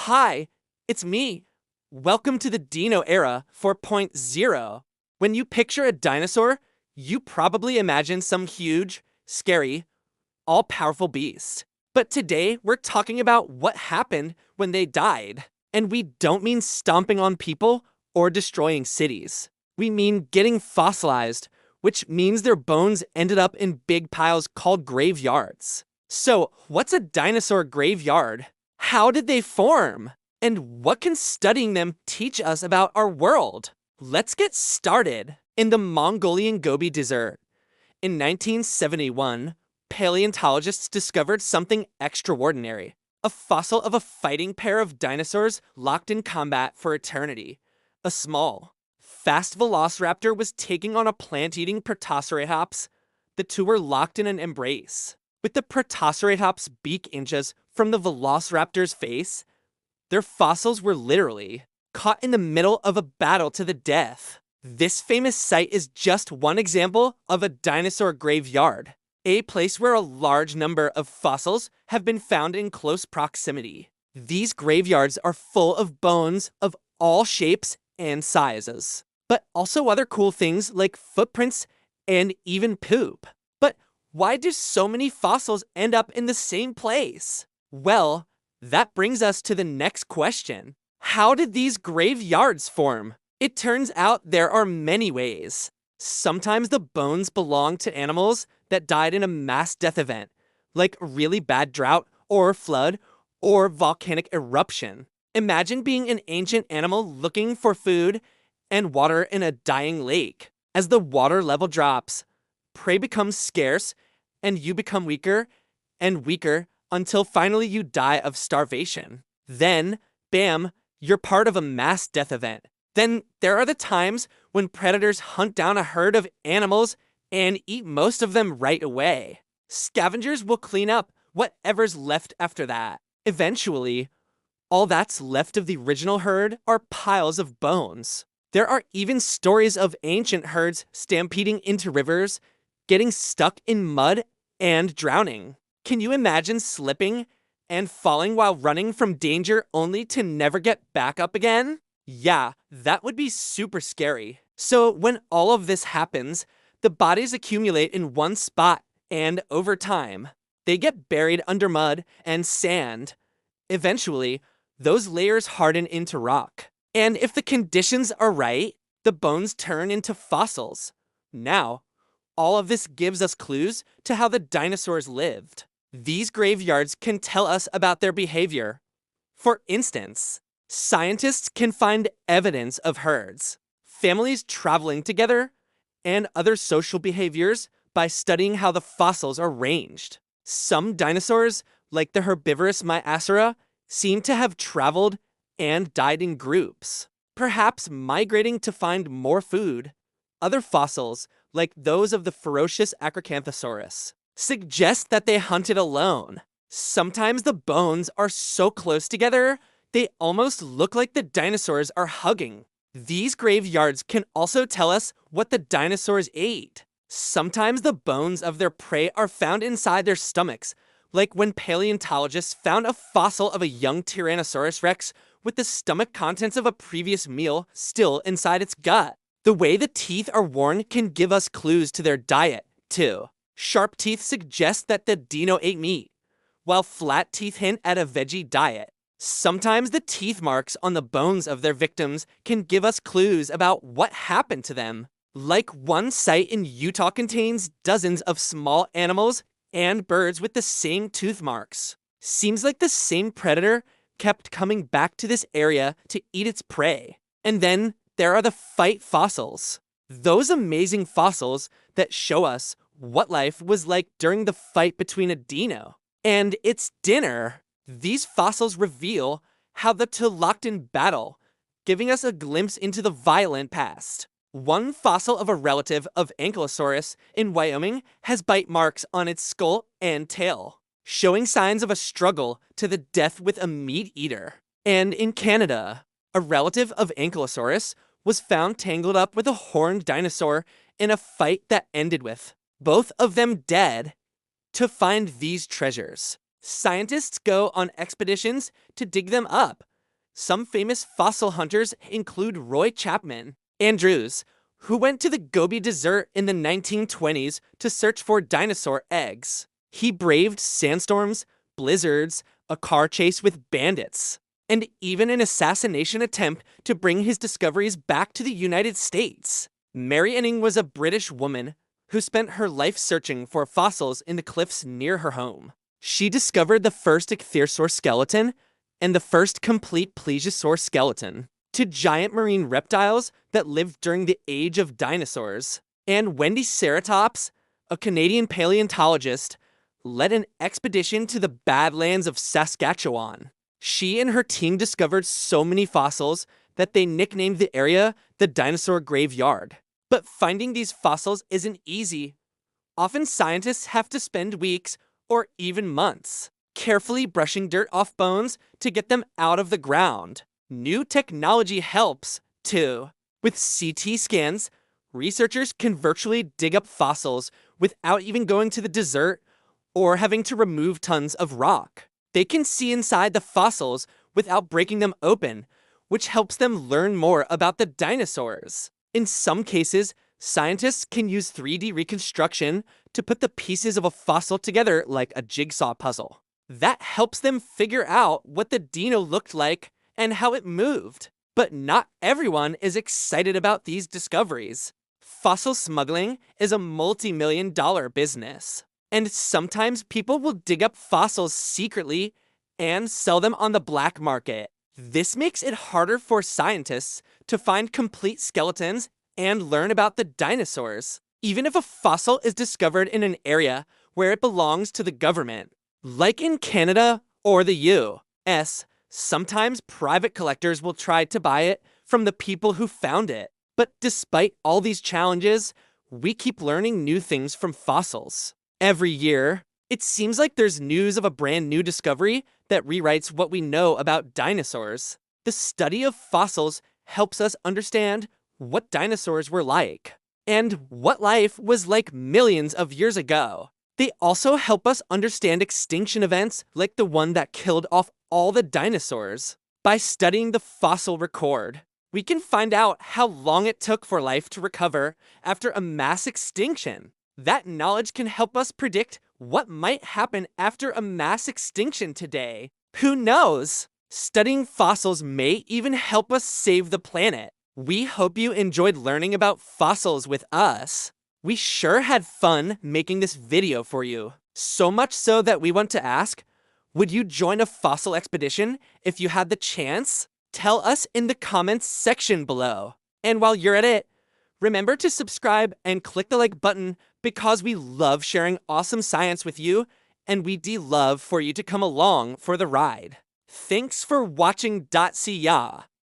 Hi, it's me. Welcome to the Dino era 4.0. When you picture a dinosaur, you probably imagine some huge, scary, all-powerful beast. But today, we're talking about what happened when they died. And we don't mean stomping on people or destroying cities. We mean getting fossilized, which means their bones ended up in big piles called graveyards. So, what's a dinosaur graveyard? How did they form? And what can studying them teach us about our world? Let's get started. In the Mongolian Gobi Desert, in 1971, paleontologists discovered something extraordinary. A fossil of a fighting pair of dinosaurs locked in combat for eternity. A small, fast velociraptor was taking on a plant-eating Protoceratops. The two were locked in an embrace. With the Protoceratops' beak inches from the velociraptor's face, their fossils were literally caught in the middle of a battle to the death. This famous site is just one example of a dinosaur graveyard, a place where a large number of fossils have been found in close proximity. These graveyards are full of bones of all shapes and sizes, but also other cool things like footprints and even poop. But why do so many fossils end up in the same place? Well, that brings us to the next question. How did these graveyards form? It turns out there are many ways. Sometimes the bones belong to animals that died in a mass death event, like a really bad drought or flood or volcanic eruption. Imagine being an ancient animal looking for food and water in a dying lake. As the water level drops, prey becomes scarce and you become weaker and weaker until finally you die of starvation. Then, bam, you're part of a mass death event. Then there are the times when predators hunt down a herd of animals and eat most of them right away. Scavengers will clean up whatever's left after that. Eventually, all that's left of the original herd are piles of bones. There are even stories of ancient herds stampeding into rivers, getting stuck in mud, and drowning. Can you imagine slipping and falling while running from danger only to never get back up again? Yeah, that would be super scary. So when all of this happens, the bodies accumulate in one spot, and over time, they get buried under mud and sand. Eventually, those layers harden into rock. And if the conditions are right, the bones turn into fossils. Now, all of this gives us clues to how the dinosaurs lived. These graveyards can tell us about their behavior. For instance, scientists can find evidence of herds, families traveling together, and other social behaviors by studying how the fossils are ranged. Some dinosaurs, like the herbivorous Maiacera, seem to have traveled and died in groups, perhaps migrating to find more food. Other fossils, like those of the ferocious Acrocanthosaurus, suggest that they hunted alone. Sometimes the bones are so close together, they almost look like the dinosaurs are hugging. These graveyards can also tell us what the dinosaurs ate. Sometimes the bones of their prey are found inside their stomachs, like when paleontologists found a fossil of a young Tyrannosaurus rex with the stomach contents of a previous meal still inside its gut. The way the teeth are worn can give us clues to their diet, too. Sharp teeth suggest that the dino ate meat, while flat teeth hint at a veggie diet. Sometimes the teeth marks on the bones of their victims can give us clues about what happened to them. Like one site in Utah contains dozens of small animals and birds with the same tooth marks. Seems like the same predator kept coming back to this area to eat its prey. And then there are the fight fossils. Those amazing fossils that show us what life was like during the fight between a dino and its dinner. These fossils reveal how the two locked in battle, giving us a glimpse into the violent past. One fossil of a relative of Ankylosaurus in Wyoming has bite marks on its skull and tail, showing signs of a struggle to the death with a meat eater. And in Canada, a relative of Ankylosaurus was found tangled up with a horned dinosaur in a fight that ended with both of them dead. To find these treasures, scientists go on expeditions to dig them up, Some famous fossil hunters include Roy Chapman Andrews, who went to the Gobi Desert in the 1920s to search for dinosaur eggs. He braved sandstorms, blizzards, a car chase with bandits, and even an assassination attempt to bring his discoveries back to the United States. Mary Inning was a British woman who spent her life searching for fossils in the cliffs near her home. She discovered the first ichthyosaur skeleton and the first complete plesiosaur skeleton, to giant marine reptiles that lived during the age of dinosaurs. And Wendy Ceratops, a Canadian paleontologist, led an expedition to the Badlands of Saskatchewan. She and her team discovered so many fossils that they nicknamed the area the Dinosaur Graveyard. But finding these fossils isn't easy. Often scientists have to spend weeks or even months carefully brushing dirt off bones to get them out of the ground. New technology helps, too. With CT scans, researchers can virtually dig up fossils without even going to the desert or having to remove tons of rock. They can see inside the fossils without breaking them open, which helps them learn more about the dinosaurs. In some cases, scientists can use 3D reconstruction to put the pieces of a fossil together like a jigsaw puzzle. That helps them figure out what the dino looked like and how it moved. But not everyone is excited about these discoveries. Fossil smuggling is a multi-million-dollar business. And sometimes people will dig up fossils secretly and sell them on the black market. This makes it harder for scientists to find complete skeletons and learn about the dinosaurs, even if a fossil is discovered in an area where it belongs to the government. Like in Canada or the US, sometimes private collectors will try to buy it from the people who found it. But despite all these challenges, we keep learning new things from fossils. Every year, it seems like there's news of a brand new discovery that rewrites what we know about dinosaurs. The study of fossils helps us understand what dinosaurs were like and what life was like millions of years ago. They also help us understand extinction events like the one that killed off all the dinosaurs. By studying the fossil record, we can find out how long it took for life to recover after a mass extinction. That knowledge can help us predict what might happen after a mass extinction today. Who knows? Studying fossils may even help us save the planet. We hope you enjoyed learning about fossils with us. We sure had fun making this video for you. So much so that we want to ask, would you join a fossil expedition if you had the chance? Tell us in the comments section below. And while you're at it, remember to subscribe and click the like button because we love sharing awesome science with you and we'd love for you to come along for the ride. Thanks for watching. See ya.